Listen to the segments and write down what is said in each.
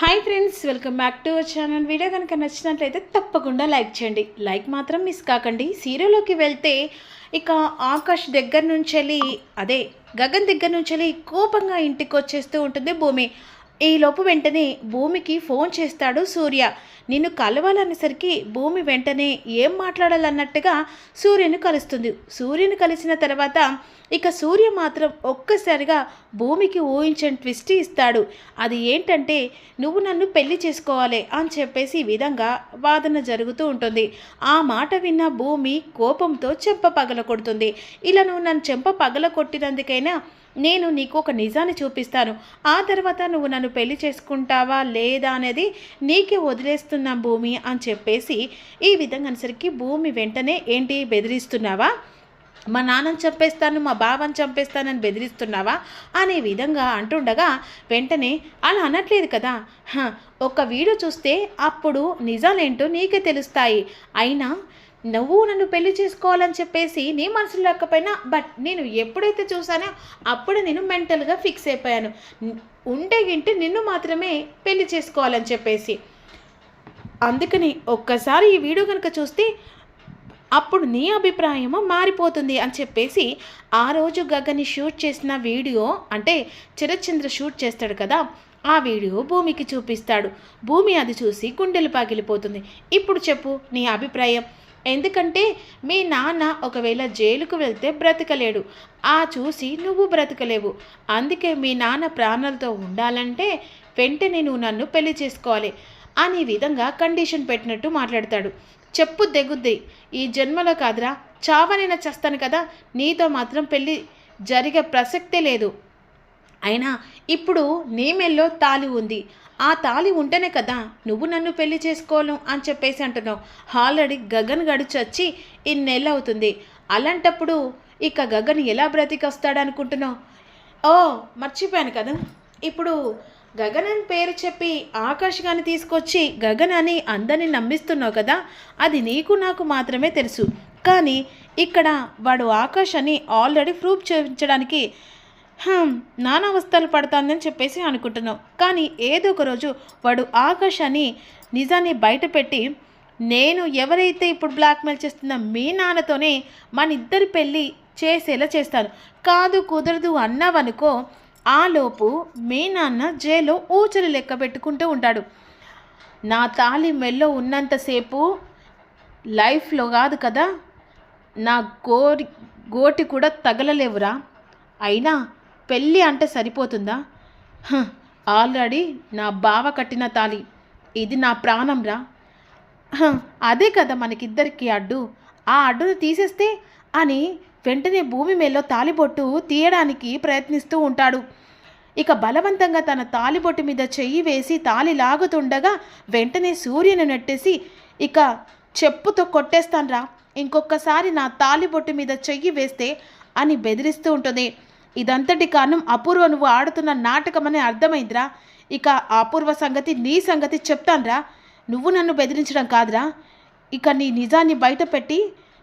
Hi friends, welcome back to our channel. Video కనుక నచ్చినట్లయితే తప్పకుండా లైక్ చేయండి. లైక్ మాత్రం మిస్ కాకండి. సీరియల్లోకి వెళ్తే ఇక ఆకాష్ దగ్గర నుంచి గగన్ దగ్గర నుంచి కోపంగా ఇంటికి వచ్చేస్తూ ఉంటుంది భూమి. ఈలోపు వెంటనే భూమికి ఫోన్ చేస్తాడు సూర్య. నిన్ను కలవాలనేసరికి భూమి వెంటనే ఏం మాట్లాడాలన్నట్టుగా సూర్యను కలుస్తుంది. సూర్యుని కలిసిన తర్వాత ఇక సూర్య మాత్రం ఒక్కసారిగా భూమికి ఊహించని ట్విస్ట్ ఇస్తాడు. అది ఏంటంటే, నువ్వు నన్ను పెళ్లి చేసుకోవాలి అని చెప్పేసి ఈ విధంగా వాదన జరుగుతూ ఉంటుంది. ఆ మాట విన్న భూమి కోపంతో చెంప పగల కొడుతుంది. ఇలా నువ్వు నన్ను చెంప పగల కొట్టినందుకైనా నేను నీకు ఒక నిజాన్ని చూపిస్తాను. ఆ తర్వాత నువ్వు నన్ను పెళ్లి చేసుకుంటావా లేదా అనేది నీకే వదిలేస్తున్నా భూమి అని చెప్పేసి ఈ విధంగా అనేసరికి భూమి వెంటనే, ఏంటి బెదిరిస్తున్నావా? మా నాన్నని చంపేస్తాను, మా బావని చంపేస్తానని బెదిరిస్తున్నావా అనే విధంగా అంటుండగా వెంటనే, అలా అనట్లేదు కదా, ఒక వీడియో చూస్తే అప్పుడు నిజాలేంటో నీకే తెలుస్తాయి. అయినా నువ్వు నన్ను పెళ్లి చేసుకోవాలని చెప్పేసి నీ మనసులో లేకపోయినా, బట్ నేను ఎప్పుడైతే చూసానో అప్పుడు నేను మెంటల్గా ఫిక్స్ అయిపోయాను. ఉంటే గింటే నిన్ను మాత్రమే పెళ్లి చేసుకోవాలని చెప్పేసి. అందుకని ఒక్కసారి ఈ వీడియో కనుక చూస్తే అప్పుడు నీ అభిప్రాయము మారిపోతుంది అని చెప్పేసి ఆ రోజు గగని షూట్ చేసిన వీడియో, అంటే చిరచంద్ర షూట్ చేస్తాడు కదా, ఆ వీడియో భూమికి చూపిస్తాడు. భూమి అది చూసి గుండెలు పగిలిపోతుంది. ఇప్పుడు చెప్పు నీ అభిప్రాయం. ఎందుకంటే మీ నాన్న ఒకవేళ జైలుకు వెళ్తే బ్రతకలేడు, ఆ చూసి నువ్వు బ్రతకలేవు. అందుకే మీ నాన్న ప్రాణాలతో ఉండాలంటే వెంటనే నువ్వు నన్ను పెళ్లి చేసుకోవాలి అనే విధంగా కండిషన్ పెట్టినట్టు మాట్లాడతాడు. చెప్పు తెగుద్ది, ఈ జన్మలో కాదురా, చావనైనా చేస్తాను కదా, నీతో మాత్రం పెళ్ళి జరిగే ప్రసక్తే లేదు. అయినా ఇప్పుడు నీ మెల్లో తాళి ఉంది, ఆ తాళి ఉంటేనే కదా నువ్వు నన్ను పెళ్లి చేసుకోను అని చెప్పేసి అంటున్నావు. ఆల్రెడీ గగన్ గడి చచ్చి ఇన్నేళ్ళు అవుతుంది. అలాంటప్పుడు ఇక గగన్ ఎలా బ్రతికొస్తాడనుకుంటున్నావు? ఓ మర్చిపోయాను కదా, ఇప్పుడు గగన్ అని పేరు చెప్పి ఆకాష్ గాని తీసుకొచ్చి గగన్ అని అందరినీ నమ్మిస్తున్నావు కదా, అది నీకు నాకు మాత్రమే తెలుసు. కానీ ఇక్కడ వాడు ఆకాష్ అని ఆల్రెడీ ప్రూఫ్ చేయించడానికి నానావస్థలు పడతానని చెప్పేసి అనుకుంటున్నావు. కానీ ఏదో ఒక రోజు వాడు ఆకాష్ అని నిజాన్ని బయటపెట్టి, నేను ఎవరైతే ఇప్పుడు బ్లాక్మెయిల్ చేస్తున్నా మీ నాన్నతోనే మన ఇద్దరి పెళ్ళి చేసేలా చేస్తాను. కాదు కుదరదు అన్నావనుకో, ఆలోపు మీ నాన్న జైల్లో ఊచలు లెక్క పెట్టుకుంటూ ఉంటాడు. నా తాళి మెల్లో ఉన్నంతసేపు లైఫ్లో కాదు కదా, నా గోటి కూడా తగలలేవురా. అయినా పెళ్ళి అంటే సరిపోతుందా? ఆల్రెడీ నా బావ కట్టిన తాళి, ఇది నా ప్రాణంరా. అదే కదా మనకిద్దరికి అడ్డు. ఆ అడ్డును తీసేస్తే అని వెంటనే భూమి మేల్లో తాలిబొట్టు తీయడానికి ప్రయత్నిస్తూ ఉంటాడు. ఇక బలవంతంగా తన తాలిబొట్టు మీద చెయ్యి వేసి తాలి లాగుతుండగా వెంటనే సూర్యుని నెట్టేసి, ఇక చెప్పుతో కొట్టేస్తాన్రా, ఇంకొకసారి నా తాలిబొట్టు మీద చెయ్యి వేస్తే అని బెదిరిస్తూ ఉంటుంది. ఇదంతటి కారణం అపూర్వ నువ్వు ఆడుతున్న నాటకం అని అర్థమైందిరా. ఇక అపూర్వ సంగతి, నీ సంగతి చెప్తాన్రా. నువ్వు నన్ను బెదిరించడం కాదురా, ఇక నీ నిజాన్ని బయట పెట్టి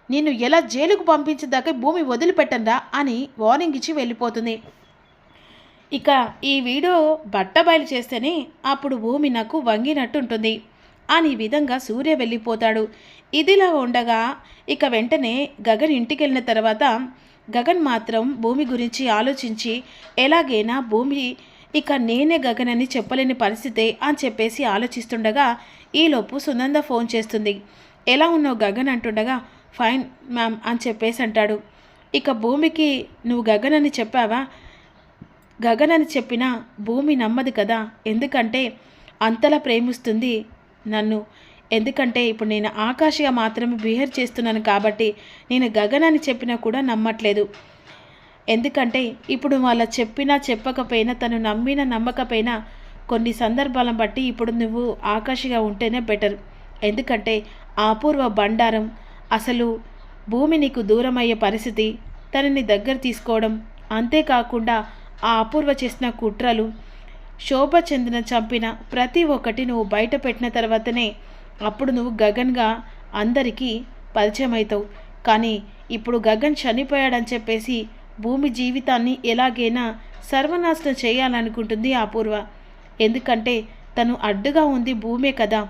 నిన్ను ఎలా జైలుకు పంపించేదాకా భూమి వదిలిపెట్టంరా అని వార్నింగ్ ఇచ్చి వెళ్ళిపోతుంది. ఇక ఈ వీడియో బట్టబయలు చేస్తేనే అప్పుడు భూమి నాకు వంగినట్టు ఉంటుంది అని విధంగా సూర్య వెళ్ళిపోతాడు. ఇదిలా ఉండగా ఇక వెంటనే గగన్ ఇంటికి వెళ్ళిన తర్వాత గగన్ మాత్రం భూమి గురించి ఆలోచించి, ఎలాగైనా భూమి ఇక నేనే గగన్ అని చెప్పలేని పరిస్థితే అని చెప్పేసి ఆలోచిస్తుండగా ఈలోపు సునంద ఫోన్ చేస్తుంది. ఎలా ఉన్నావు గగన్ అంటుండగా, ఫైన్ మ్యామ్ అని చెప్పేసి అంటాడు. ఇక భూమికి నువ్వు గగన్ అని చెప్పావా? గగన్ అని చెప్పినా భూమి నమ్మదు కదా, ఎందుకంటే అంతలా ప్రేమిస్తుంది నన్ను. ఎందుకంటే ఇప్పుడు నేను ఆకాశగా మాత్రమే బిహేవ్ చేస్తున్నాను కాబట్టి నేను గగన్ అని చెప్పినా కూడా నమ్మట్లేదు. ఎందుకంటే ఇప్పుడు వాళ్ళ చెప్పినా చెప్పకపోయినా, తను నమ్మినా నమ్మకపోయినా కొన్ని సందర్భాలను బట్టి ఇప్పుడు నువ్వు ఆకాశగా ఉంటేనే బెటర్. ఎందుకంటే ఆ అపూర్వ బండారం, అసలు భూమి నీకు దూరం అయ్యే పరిస్థితి, తనని దగ్గర తీసుకోవడం, అంతేకాకుండా ఆ అపూర్వ చేసిన కుట్రలు, శోభ చంద్రను చంపిన ప్రతి ఒక్కటి నువ్వు బయట పెట్టిన తర్వాతనే అప్పుడు నువ్వు గగన్గా అందరికీ పరిచయం అవుతావు. కానీ ఇప్పుడు గగన్ చనిపోయాడని చెప్పేసి భూమి జీవితాన్ని ఎలాగైనా సర్వనాశనం చేయాలనుకుంటుంది అపూర్వ. ఎందుకంటే తను అడ్డుగా ఉంది భూమే కదా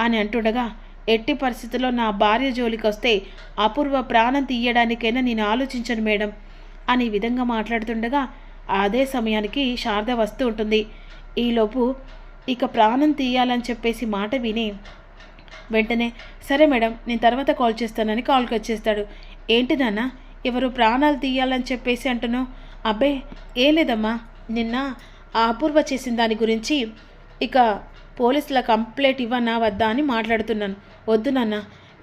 అని అంటుండగా, ఎట్టి పరిస్థితుల్లో నా భార్య జోలికి వస్తే అపూర్వ ప్రాణం తీయడానికైనా నేను ఆలోచించను మేడం అని విధంగా మాట్లాడుతుండగా, అదే సమయానికి శారద వస్తూ ఉంటుంది. ఈలోపు ఇక ప్రాణం తీయాలని చెప్పేసి మాట విని వెంటనే సరే మేడం నేను తర్వాత కాల్ చేస్తానని కాల్కి వచ్చేస్తాడు. ఏంటి నాన్న ఎవరు ప్రాణాలు తీయాలని చెప్పేసి అంటున్నావు? అబ్బే ఏం లేదమ్మా, నిన్న ఆ అపూర్వ చేసిన దాని గురించి ఇక పోలీసుల కంప్లైంట్ ఇవ్వనా వద్దా అని మాట్లాడుతున్నాను. వద్దు నాన్న,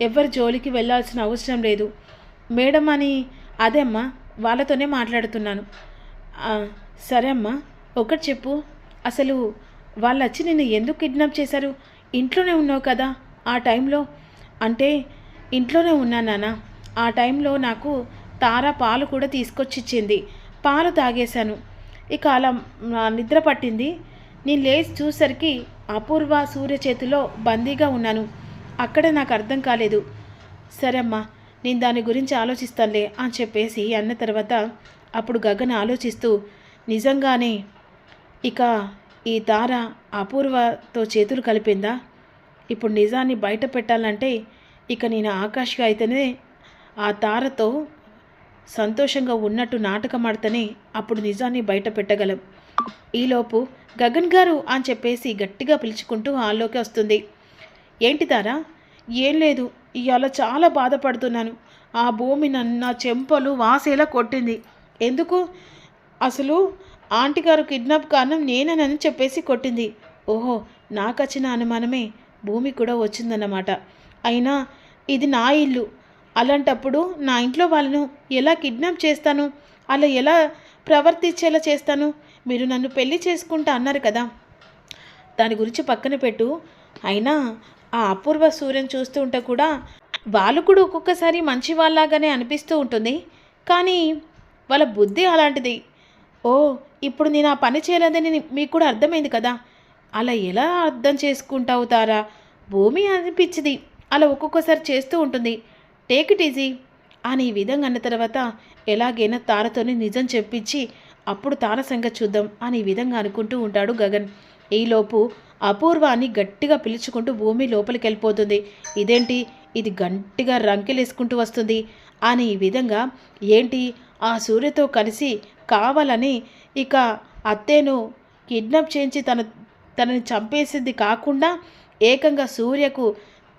ఎవరి జోలికి వెళ్ళాల్సిన అవసరం లేదు మేడం అని అదే అమ్మా వాళ్ళతోనే మాట్లాడుతున్నాను. సరే అమ్మా, ఒకటి చెప్పు, అసలు వాళ్ళు వచ్చి నిన్ను ఎందుకు కిడ్నాప్ చేశారు? ఇంట్లోనే ఉన్నావు కదా ఆ టైంలో? అంటే ఇంట్లోనే ఉన్నాను నాన్న. ఆ టైంలో నాకు తారా పాలు కూడా తీసుకొచ్చి ఇచ్చింది. పాలు తాగేశాను. ఇక అలా నిద్ర పట్టింది. నేను లేచి చూసరికి అపూర్వ సూర్య చేతిలో బందీగా ఉన్నాను. అక్కడ నాకు అర్థం కాలేదు. సరే అమ్మా, నేను దాని గురించి ఆలోచిస్తానులే అని చెప్పేసి అన్న తర్వాత అప్పుడు గగన్ ఆలోచిస్తూ నిజంగానే ఇక ఈ తార అపూర్వతో చేతులు కలిపిందా? ఇప్పుడు నిజాన్ని బయట పెట్టాలంటే ఇక నేను ఆకాష్గా అయితేనే ఆ తారతో సంతోషంగా ఉన్నట్టు నాటకం ఆడితేనే అప్పుడు నిజాన్ని బయట పెట్టగలం. ఈలోపు గగన్ గారు అని చెప్పేసి గట్టిగా పిలుచుకుంటూ హాల్లోకి వస్తుంది. ఏంటి తారా? ఏం లేదు, ఇవాళ చాలా బాధపడుతున్నాను. ఆ భూమి నా చెంపలు వాసేలా కొట్టింది. ఎందుకు? అసలు ఆంటీ గారు కిడ్నాప్ కారణం నేనని చెప్పేసి కొట్టింది. ఓహో, నాకు వచ్చిన అనుమానమే భూమి కూడా వచ్చిందన్నమాట. అయినా ఇది నా ఇల్లు. అలాంటప్పుడు నా ఇంట్లో వాళ్ళను ఎలా కిడ్నాప్ చేస్తాను? అలా ఎలా ప్రవర్తించేలా చేస్తాను? మీరు నన్ను పెళ్లి చేసుకుంటా అన్నారు కదా, దాని గురించి పక్కన పెట్టు. అయినా ఆ అపూర్వ సూర్యని చూస్తూ ఉంటే కూడా వాళ్ళు కూడా ఒక్కొక్కసారి మంచి వాళ్ళలాగానే అనిపిస్తూ ఉంటుంది. కానీ వాళ్ళ బుద్ధి అలాంటిది. ఓ, ఇప్పుడు నేను ఆ పని చేయలేదని మీకు కూడా అర్థమైంది కదా. అలా ఎలా అర్థం చేసుకుంటావు తారా? భూమి అనిపించింది అలా ఒక్కొక్కసారి చేస్తూ ఉంటుంది. టేక్ ఇట్ ఈజీ అని ఈ విధంగా అన్న తర్వాత ఎలాగైనా తారతోని నిజం చెప్పించి అప్పుడు తార సంగతి చూద్దాం అని ఈ విధంగా అనుకుంటూ ఉంటాడు గగన్. ఈలోపు అపూర్వాన్ని గట్టిగా పిలుచుకుంటూ భూమి లోపలికి వెళ్ళిపోతుంది. ఇదేంటి ఇది గట్టిగా రంకెలేసుకుంటూ వస్తుంది అని ఈ విధంగా ఏంటి ఆ సూర్యతో కలిసి కావాలని ఇక అత్తేను కిడ్నాప్ చేయించి తనని చంపేసింది కాకుండా ఏకంగా సూర్యకు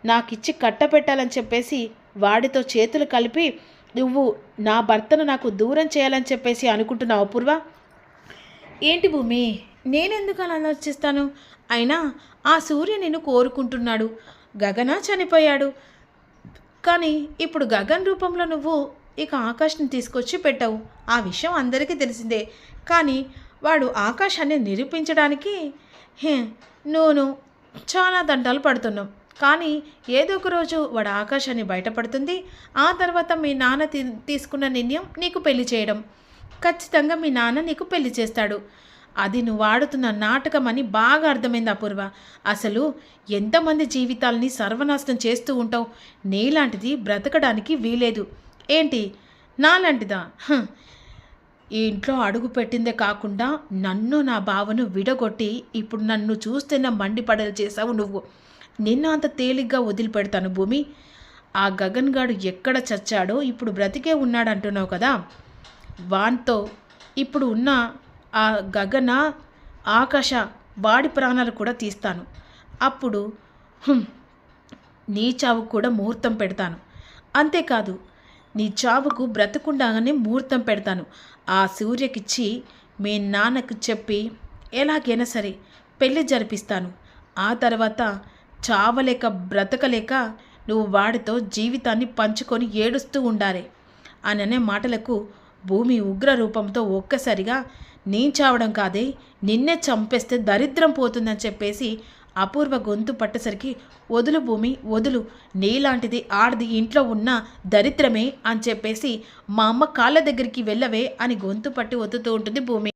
నాకిచ్చి కట్టపెట్టాలని చెప్పేసి వాడితో చేతులు కలిపి నువ్వు నా భర్తను నాకు దూరం చేయాలని చెప్పేసి అనుకుంటున్నావు అపూర్వ? ఏంటి భూమి, నేనెందుకు అలా ఆలోచిస్తాను? అయినా ఆ సూర్య నిన్ను కోరుకుంటున్నాడు. గగన చనిపోయాడు, కానీ ఇప్పుడు గగన్ రూపంలో నువ్వు ఇక ఆకాష్ని తీసుకొచ్చి పెట్టావు. ఆ విషయం అందరికీ తెలిసిందే. కానీ వాడు ఆకాశాన్ని నిరూపించడానికి నువ్వు చాలా దండాలు పడుతున్నావు. కానీ ఏదో ఒక రోజు వాడు ఆకాశాన్ని బయటపడుతుంది. ఆ తర్వాత మీ నాన్న తీసుకున్న నిర్ణయం నీకు పెళ్లి చేయడం. ఖచ్చితంగా మీ నాన్న నీకు పెళ్లి చేస్తాడు. అది నువ్వు ఆడుతున్న నాటకం అని బాగా అర్థమైంది అపూర్వ. అసలు ఎంతమంది జీవితాలని సర్వనాశనం చేస్తూ ఉంటావు. నీలాంటిది బ్రతకడానికి వీలేదు. ఏంటి నాలాంటిదా? ఈ ఇంట్లో అడుగు పెట్టిందే కాకుండా నన్ను నా బావను విడగొట్టి ఇప్పుడు నన్ను చూస్తేనే మండిపడలు చేశావు నువ్వు. నిన్న అంత తేలిగ్గా వదిలిపెడతాను భూమి? ఆ గగన్ గాడు ఎక్కడ చచ్చాడో ఇప్పుడు బ్రతికే ఉన్నాడంటున్నావు కదా, వాన్తో ఇప్పుడు ఉన్న ఆ గగన ఆకాశ వాడి ప్రాణాలు కూడా తీస్తాను. అప్పుడు నీ చావుకు కూడా ముహూర్తం పెడతాను. అంతేకాదు నీ చావుకు బ్రతకుండానే ముహూర్తం పెడతాను. ఆ సూర్యకిచ్చి మీ నాన్నకు చెప్పి ఎలాగైనా సరే పెళ్ళి జరిపిస్తాను. ఆ తర్వాత చావలేక బ్రతకలేక నువ్వు వాడితో జీవితాన్ని పంచుకొని ఏడుస్తూ ఉండాలి అని అనే మాటలకు భూమి ఉగ్ర రూపంతో ఒక్కసారిగా నేను చావడం కాదే, నిన్నే చంపేస్తే దరిద్రం పోతుందని చెప్పేసి అపూర్వ గొంతు పట్టేసరికి వదులు భూమి వదులు, నీలాంటిది ఆడది ఇంట్లో ఉన్న దరిద్రమే అని చెప్పేసి మా అమ్మ కాళ్ళ దగ్గరికి వెళ్ళవే అని గొంతు పట్టి ఒత్తుతూ ఉంటుంది భూమి.